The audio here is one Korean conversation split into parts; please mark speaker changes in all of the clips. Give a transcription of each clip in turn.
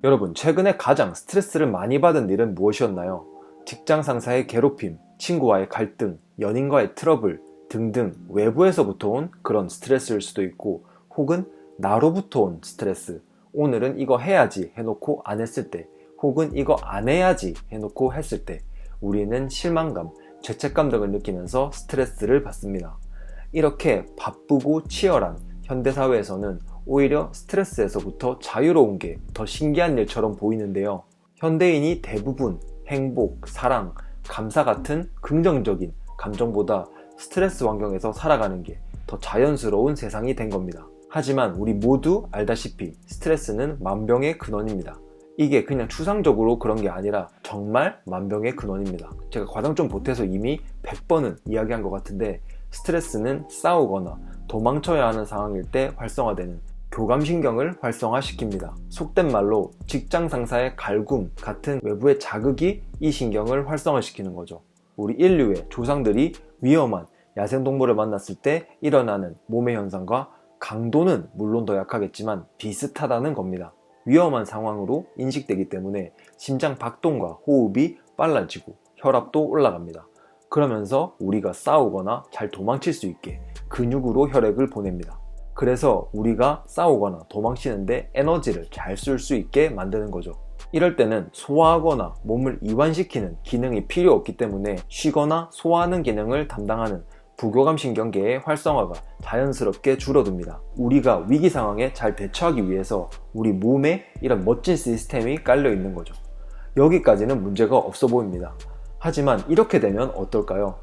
Speaker 1: 여러분, 최근에 가장 스트레스를 많이 받은 일은 무엇이었나요? 직장 상사의 괴롭힘, 친구와의 갈등, 연인과의 트러블 등등 외부에서부터 온 그런 스트레스일 수도 있고, 혹은 나로부터 온 스트레스, 오늘은 이거 해야지 해놓고 안 했을 때, 혹은 이거 안 해야지 해놓고 했을 때 우리는 실망감, 죄책감 등을 느끼면서 스트레스를 받습니다. 이렇게 바쁘고 치열한 현대사회에서는 오히려 스트레스에서부터 자유로운 게 더 신기한 일처럼 보이는데요. 현대인이 대부분 행복, 사랑, 감사 같은 긍정적인 감정보다 스트레스 환경에서 살아가는 게 더 자연스러운 세상이 된 겁니다. 하지만 우리 모두 알다시피 스트레스는 만병의 근원입니다. 이게 그냥 추상적으로 그런 게 아니라 정말 만병의 근원입니다. 제가 과장 좀 보태서 이미 100번은 이야기한 것 같은데, 스트레스는 싸우거나 도망쳐야 하는 상황일 때 활성화되는 교감신경을 활성화시킵니다. 속된 말로 직장 상사의 갈굼 같은 외부의 자극이 이 신경을 활성화시키는 거죠. 우리 인류의 조상들이 위험한 야생동물을 만났을 때 일어나는 몸의 현상과 강도는 물론 더 약하겠지만 비슷하다는 겁니다. 위험한 상황으로 인식되기 때문에 심장 박동과 호흡이 빨라지고 혈압도 올라갑니다. 그러면서 우리가 싸우거나 잘 도망칠 수 있게 근육으로 혈액을 보냅니다. 그래서 우리가 싸우거나 도망치는데 에너지를 잘 쓸 수 있게 만드는 거죠. 이럴 때는 소화하거나 몸을 이완시키는 기능이 필요 없기 때문에 쉬거나 소화하는 기능을 담당하는 부교감신경계의 활성화가 자연스럽게 줄어듭니다. 우리가 위기 상황에 잘 대처하기 위해서 우리 몸에 이런 멋진 시스템이 깔려 있는 거죠. 여기까지는 문제가 없어 보입니다. 하지만 이렇게 되면 어떨까요?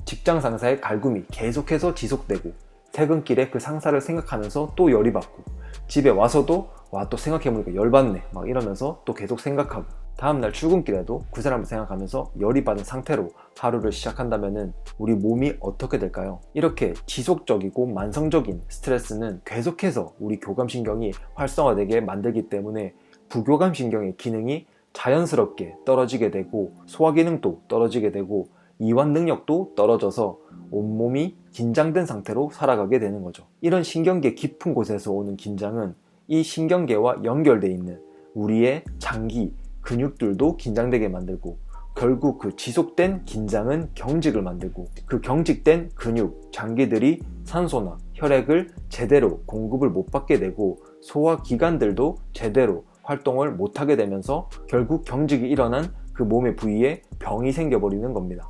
Speaker 1: 직장 상사의 갈굼이 계속해서 지속되고, 퇴근길에 그 상사를 생각하면서 또 열이 받고, 집에 와서도 또 생각해보니까 열받네 막 이러면서 또 계속 생각하고, 다음날 출근길에도 그 사람을 생각하면서 열이 받은 상태로 하루를 시작한다면은 우리 몸이 어떻게 될까요? 이렇게 지속적이고 만성적인 스트레스는 계속해서 우리 교감신경이 활성화되게 만들기 때문에 부교감신경의 기능이 자연스럽게 떨어지게 되고, 소화기능도 떨어지게 되고, 이완 능력도 떨어져서 온몸이 긴장된 상태로 살아가게 되는 거죠. 이런 신경계 깊은 곳에서 오는 긴장은 이 신경계와 연결되어 있는 우리의 장기, 근육들도 긴장되게 만들고, 결국 그 지속된 긴장은 경직을 만들고, 그 경직된 근육, 장기들이 산소나 혈액을 제대로 공급을 못 받게 되고, 소화기관들도 제대로 활동을 못하게 되면서 결국 경직이 일어난 그 몸의 부위에 병이 생겨버리는 겁니다.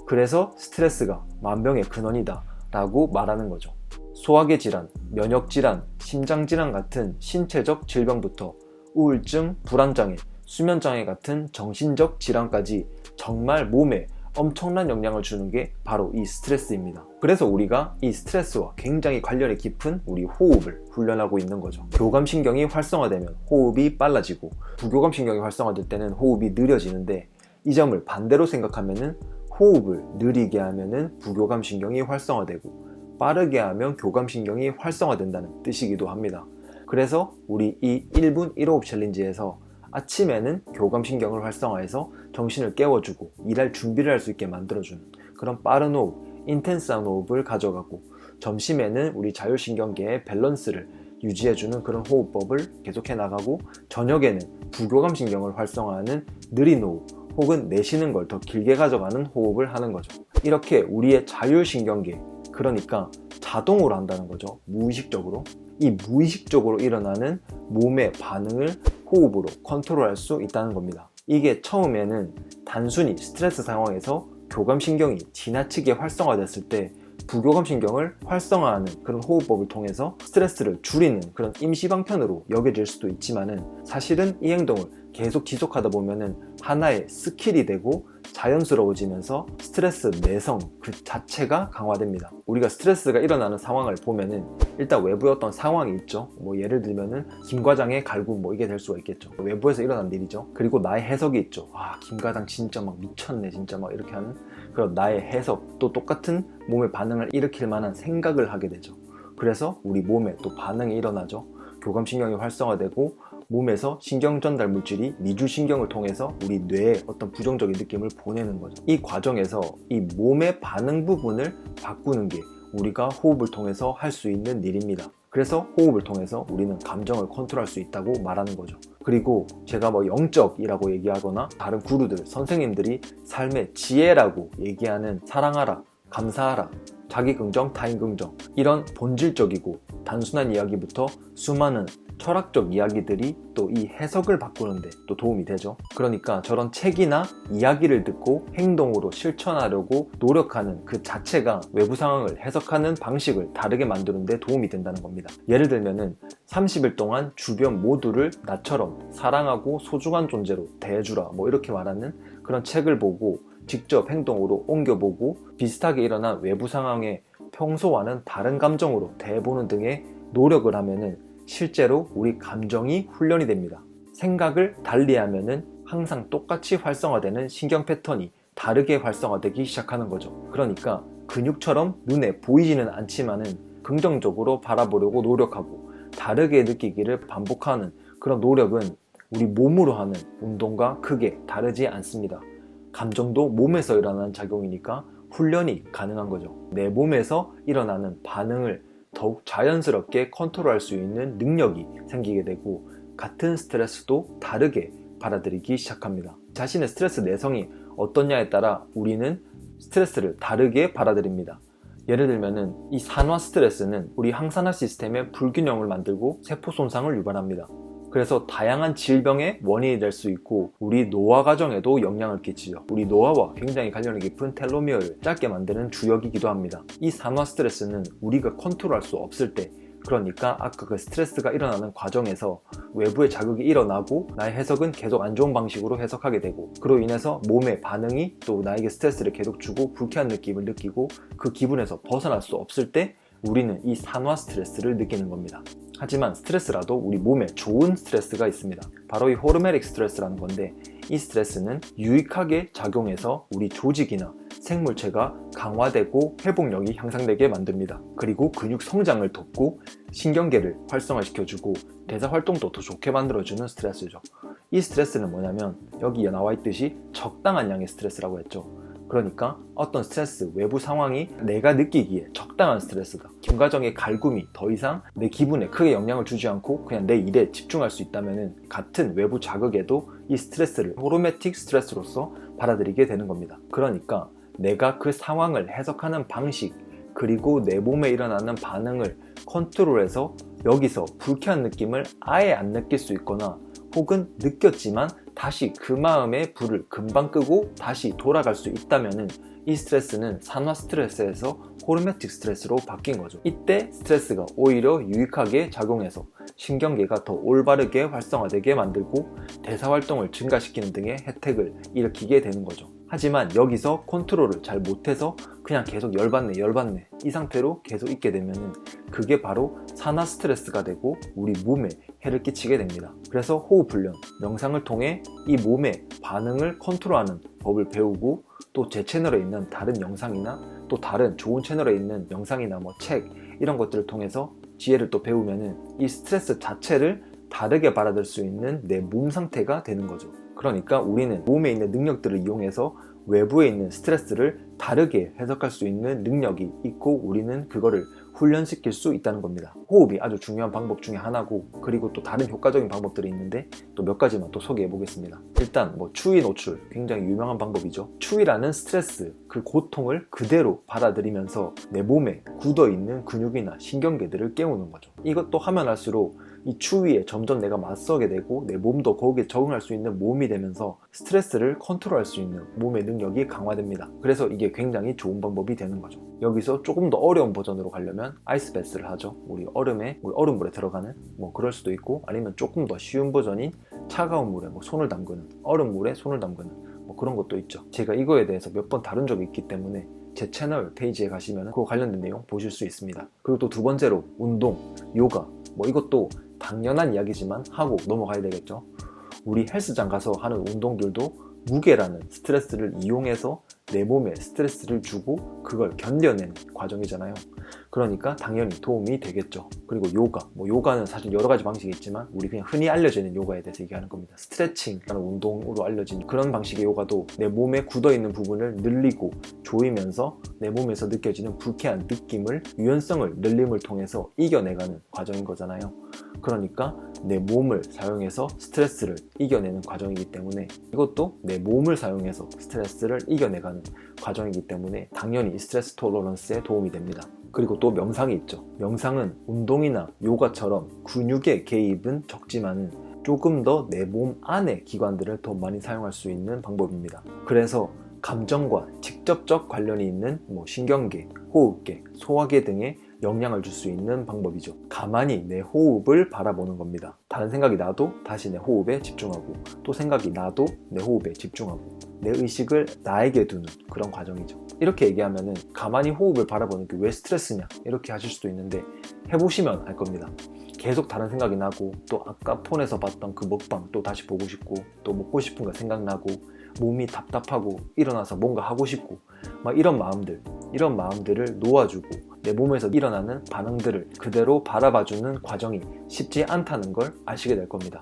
Speaker 1: 그래서 스트레스가 만병의 근원이다 라고 말하는 거죠. 소화계 질환, 면역 질환, 심장 질환 같은 신체적 질병부터 우울증, 불안장애, 수면장애 같은 정신적 질환까지 정말 몸에 엄청난 영향을 주는 게 바로 이 스트레스입니다. 그래서 우리가 이 스트레스와 굉장히 관련이 깊은 우리 호흡을 훈련하고 있는 거죠. 교감신경이 활성화되면 호흡이 빨라지고, 부교감신경이 활성화될 때는 호흡이 느려지는데, 이 점을 반대로 생각하면은 호흡을 느리게 하면은 부교감신경이 활성화되고, 빠르게 하면 교감신경이 활성화된다는 뜻이기도 합니다. 그래서 우리 이 1분 1호흡 챌린지에서 아침에는 교감신경을 활성화해서 정신을 깨워주고 일할 준비를 할 수 있게 만들어주는 그런 빠른 호흡, 인텐스한 호흡을 가져가고, 점심에는 우리 자율신경계의 밸런스를 유지해주는 그런 호흡법을 계속해 나가고, 저녁에는 부교감신경을 활성화하는 느린 호흡, 혹은 내쉬는 걸 더 길게 가져가는 호흡을 하는 거죠. 이렇게 우리의 자율신경계, 그러니까 자동으로 한다는 거죠. 무의식적으로. 이 무의식적으로 일어나는 몸의 반응을 호흡으로 컨트롤할 수 있다는 겁니다. 이게 처음에는 단순히 스트레스 상황에서 교감신경이 지나치게 활성화됐을 때 부교감신경을 활성화하는 그런 호흡법을 통해서 스트레스를 줄이는 그런 임시방편으로 여겨질 수도 있지만은, 사실은 이 행동을 계속 지속하다 보면은 하나의 스킬이 되고 자연스러워지면서 스트레스 내성 그 자체가 강화됩니다. 우리가 스트레스가 일어나는 상황을 보면은 일단 외부의 어떤 상황이 있죠. 예를 들면은 김 과장의 갈굼 이게 될 수가 있겠죠. 외부에서 일어난 일이죠. 그리고 나의 해석이 있죠. 김 과장 진짜 막 미쳤네 진짜 막 이렇게 하는 그런 나의 해석, 또 똑같은 몸의 반응을 일으킬 만한 생각을 하게 되죠. 그래서 우리 몸에 또 반응이 일어나죠. 교감신경이 활성화되고, 몸에서 신경 전달 물질이 미주신경을 통해서 우리 뇌에 어떤 부정적인 느낌을 보내는 거죠. 이 과정에서 이 몸의 반응 부분을 바꾸는 게 우리가 호흡을 통해서 할 수 있는 일입니다. 그래서 호흡을 통해서 우리는 감정을 컨트롤할 수 있다고 말하는 거죠. 그리고 제가 영적이라고 얘기하거나 다른 구루들, 선생님들이 삶의 지혜라고 얘기하는 사랑하라, 감사하라, 자기 긍정, 타인 긍정, 이런 본질적이고 단순한 이야기부터 수많은 철학적 이야기들이 또 이 해석을 바꾸는데 또 도움이 되죠. 그러니까 저런 책이나 이야기를 듣고 행동으로 실천하려고 노력하는 그 자체가 외부 상황을 해석하는 방식을 다르게 만드는 데 도움이 된다는 겁니다. 예를 들면은 30일 동안 주변 모두를 나처럼 사랑하고 소중한 존재로 대해주라 이렇게 말하는 그런 책을 보고 직접 행동으로 옮겨보고 비슷하게 일어난 외부 상황에 평소와는 다른 감정으로 대해보는 등의 노력을 하면은 실제로 우리 감정이 훈련이 됩니다. 생각을 달리하면은 항상 똑같이 활성화되는 신경 패턴이 다르게 활성화되기 시작하는 거죠. 그러니까 근육처럼 눈에 보이지는 않지만은 긍정적으로 바라보려고 노력하고 다르게 느끼기를 반복하는 그런 노력은 우리 몸으로 하는 운동과 크게 다르지 않습니다. 감정도 몸에서 일어나는 작용이니까 훈련이 가능한 거죠. 내 몸에서 일어나는 반응을 더욱 자연스럽게 컨트롤할 수 있는 능력이 생기게 되고 같은 스트레스도 다르게 받아들이기 시작합니다. 자신의 스트레스 내성이 어떠냐에 따라 우리는 스트레스를 다르게 받아들입니다. 예를 들면은 이 산화 스트레스는 우리 항산화 시스템의 불균형을 만들고 세포 손상을 유발합니다. 그래서 다양한 질병의 원인이 될 수 있고 우리 노화 과정에도 영향을 끼치죠. 우리 노화와 굉장히 관련이 깊은 텔로미어를 짧게 만드는 주역이기도 합니다. 이 산화 스트레스는 우리가 컨트롤할 수 없을 때, 그러니까 아까 그 스트레스가 일어나는 과정에서 외부의 자극이 일어나고 나의 해석은 계속 안 좋은 방식으로 해석하게 되고 그로 인해서 몸의 반응이 또 나에게 스트레스를 계속 주고 불쾌한 느낌을 느끼고 그 기분에서 벗어날 수 없을 때 우리는 이 산화 스트레스를 느끼는 겁니다. 하지만 스트레스라도 우리 몸에 좋은 스트레스가 있습니다. 바로 이 호르메릭 스트레스라는 건데 이 스트레스는 유익하게 작용해서 우리 조직이나 생물체가 강화되고 회복력이 향상되게 만듭니다. 그리고 근육 성장을 돕고 신경계를 활성화시켜주고 대사 활동도 더 좋게 만들어주는 스트레스죠. 이 스트레스는 뭐냐면 여기에 나와 있듯이 적당한 양의 스트레스라고 했죠. 그러니까 어떤 스트레스, 외부 상황이 내가 느끼기에 적당한 스트레스다. 김과정의 갈굼이 더 이상 내 기분에 크게 영향을 주지 않고 그냥 내 일에 집중할 수 있다면 같은 외부 자극에도 이 스트레스를 호르메틱 스트레스로서 받아들이게 되는 겁니다. 그러니까 내가 그 상황을 해석하는 방식 그리고 내 몸에 일어나는 반응을 컨트롤해서 여기서 불쾌한 느낌을 아예 안 느낄 수 있거나 혹은 느꼈지만 다시 그 마음의 불을 금방 끄고 다시 돌아갈 수 있다면 이 스트레스는 산화 스트레스에서 호르메틱 스트레스로 바뀐 거죠. 이때 스트레스가 오히려 유익하게 작용해서 신경계가 더 올바르게 활성화되게 만들고 대사활동을 증가시키는 등의 혜택을 일으키게 되는 거죠. 하지만 여기서 컨트롤을 잘 못해서 그냥 계속 열받네 이 상태로 계속 있게 되면 그게 바로 산화 스트레스가 되고 우리 몸에 해를 끼치게 됩니다. 그래서 호흡 훈련, 명상을 통해 이 몸의 반응을 컨트롤하는 법을 배우고 또 제 채널에 있는 다른 영상이나 또 다른 좋은 채널에 있는 영상이나 책 이런 것들을 통해서 지혜를 또 배우면 이 스트레스 자체를 다르게 받아들일 수 있는 내 몸 상태가 되는 거죠. 그러니까 우리는 몸에 있는 능력들을 이용해서 외부에 있는 스트레스를 다르게 해석할 수 있는 능력이 있고 우리는 그거를 훈련시킬 수 있다는 겁니다. 호흡이 아주 중요한 방법 중에 하나고 그리고 또 다른 효과적인 방법들이 있는데 또 몇 가지만 또 소개해 보겠습니다. 일단 추위 노출 굉장히 유명한 방법이죠. 추위라는 스트레스, 그 고통을 그대로 받아들이면서 내 몸에 굳어있는 근육이나 신경계들을 깨우는 거죠. 이것도 하면 할수록 이 추위에 점점 내가 맞서게 되고 내 몸도 거기에 적응할 수 있는 몸이 되면서 스트레스를 컨트롤할 수 있는 몸의 능력이 강화됩니다. 그래서 이게 굉장히 좋은 방법이 되는 거죠. 여기서 조금 더 어려운 버전으로 가려면 아이스베스를 하죠. 우리 얼음물에 들어가는 그럴 수도 있고 아니면 조금 더 쉬운 버전인 차가운 물에 손을 담그는 얼음물에 손을 담그는 그런 것도 있죠. 제가 이거에 대해서 몇 번 다룬 적이 있기 때문에 제 채널 페이지에 가시면 그거 관련된 내용 보실 수 있습니다. 그리고 또 두 번째로 운동, 요가 이것도 당연한 이야기지만 하고 넘어가야 되겠죠. 우리 헬스장 가서 하는 운동들도 무게라는 스트레스를 이용해서 내 몸에 스트레스를 주고 그걸 견뎌내는 과정이잖아요. 그러니까 당연히 도움이 되겠죠. 그리고 요가는 사실 여러 가지 방식이 있지만 우리 그냥 흔히 알려져 있는 요가에 대해서 얘기하는 겁니다. 스트레칭이라는 운동으로 알려진 그런 방식의 요가도 내 몸에 굳어있는 부분을 늘리고 조이면서 내 몸에서 느껴지는 불쾌한 느낌을, 유연성을 늘림을 통해서 이겨내가는 과정인 거잖아요. 그러니까 내 몸을 사용해서 스트레스를 이겨내는 과정이기 때문에 이것도 내 몸을 사용해서 스트레스를 이겨내가는 과정이기 때문에 당연히 스트레스 톨러런스에 도움이 됩니다. 그리고 또 명상이 있죠. 명상은 운동이나 요가처럼 근육의 개입은 적지만 조금 더 내 몸 안의 기관들을 더 많이 사용할 수 있는 방법입니다. 그래서 감정과 직접적 관련이 있는 신경계, 호흡계, 소화계 등에 영향을 줄 수 있는 방법이죠. 가만히 내 호흡을 바라보는 겁니다. 다른 생각이 나도 다시 내 호흡에 집중하고, 또 생각이 나도 내 호흡에 집중하고, 내 의식을 나에게 두는 그런 과정이죠. 이렇게 얘기하면은 가만히 호흡을 바라보는 게 왜 스트레스냐 이렇게 하실 수도 있는데, 해보시면 알 겁니다. 계속 다른 생각이 나고, 또 아까 폰에서 봤던 그 먹방 또 다시 보고 싶고, 또 먹고 싶은 거 생각나고, 몸이 답답하고 일어나서 뭔가 하고 싶고, 막 이런 마음들을 놓아주고 내 몸에서 일어나는 반응들을 그대로 바라봐주는 과정이 쉽지 않다는 걸 아시게 될 겁니다.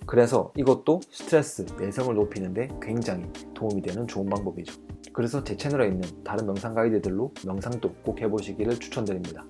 Speaker 1: 그래서 이것도 스트레스, 내성을 높이는데 굉장히 도움이 되는 좋은 방법이죠. 그래서 제 채널에 있는 다른 명상 가이드들로 명상도 꼭 해보시기를 추천드립니다.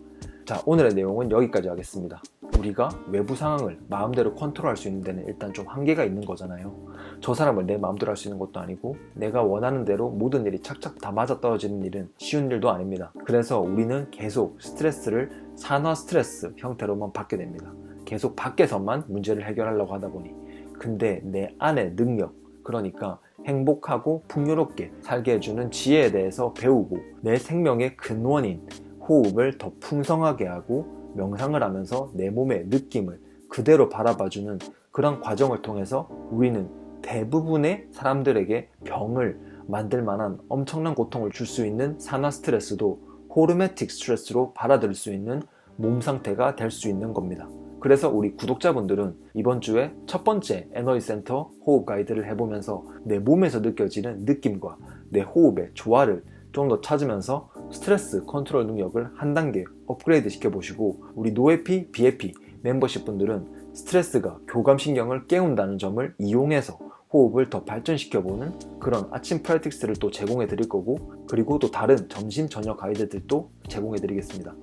Speaker 1: 자, 오늘의 내용은 여기까지 하겠습니다. 우리가 외부 상황을 마음대로 컨트롤할 수 있는 데는 일단 좀 한계가 있는 거잖아요. 저 사람을 내 마음대로 할 수 있는 것도 아니고, 내가 원하는 대로 모든 일이 착착 다 맞아떨어지는 일은 쉬운 일도 아닙니다. 그래서 우리는 계속 스트레스를 산화 스트레스 형태로만 받게 됩니다. 계속 밖에서만 문제를 해결하려고 하다 보니. 근데 내 안의 능력, 그러니까 행복하고 풍요롭게 살게 해주는 지혜에 대해서 배우고, 내 생명의 근원인 호흡을 더 풍성하게 하고 명상을 하면서 내 몸의 느낌을 그대로 바라봐주는 그런 과정을 통해서 우리는 대부분의 사람들에게 병을 만들 만한 엄청난 고통을 줄 수 있는 산화 스트레스도 호르메틱 스트레스로 받아들일 수 있는 몸 상태가 될 수 있는 겁니다. 그래서 우리 구독자분들은 이번 주에 첫 번째 에너지 센터 호흡 가이드를 해보면서 내 몸에서 느껴지는 느낌과 내 호흡의 조화를 좀 더 찾으면서 스트레스 컨트롤 능력을 한 단계 업그레이드 시켜보시고, 우리 노에피, 비에피 멤버십 분들은 스트레스가 교감신경을 깨운다는 점을 이용해서 호흡을 더 발전시켜보는 그런 아침 프랙티스를 또 제공해 드릴 거고, 그리고 또 다른 점심, 저녁 가이드들도 제공해 드리겠습니다.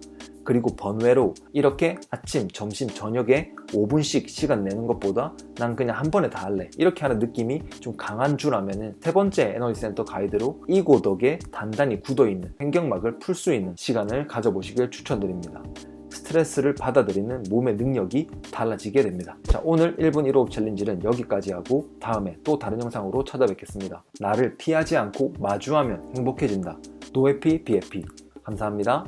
Speaker 1: 그리고 번외로 이렇게 아침, 점심, 저녁에 5분씩 시간 내는 것보다 난 그냥 한 번에 다 할래 이렇게 하는 느낌이 좀 강한 주라면은 세 번째 에너지 센터 가이드로 이고덕에 단단히 굳어있는 횡격막을 풀 수 있는 시간을 가져보시길 추천드립니다. 스트레스를 받아들이는 몸의 능력이 달라지게 됩니다. 자, 오늘 1분 1호흡 챌린지는 여기까지 하고 다음에 또 다른 영상으로 찾아뵙겠습니다. 나를 피하지 않고 마주하면 행복해진다. 노에피, 비에피. 감사합니다.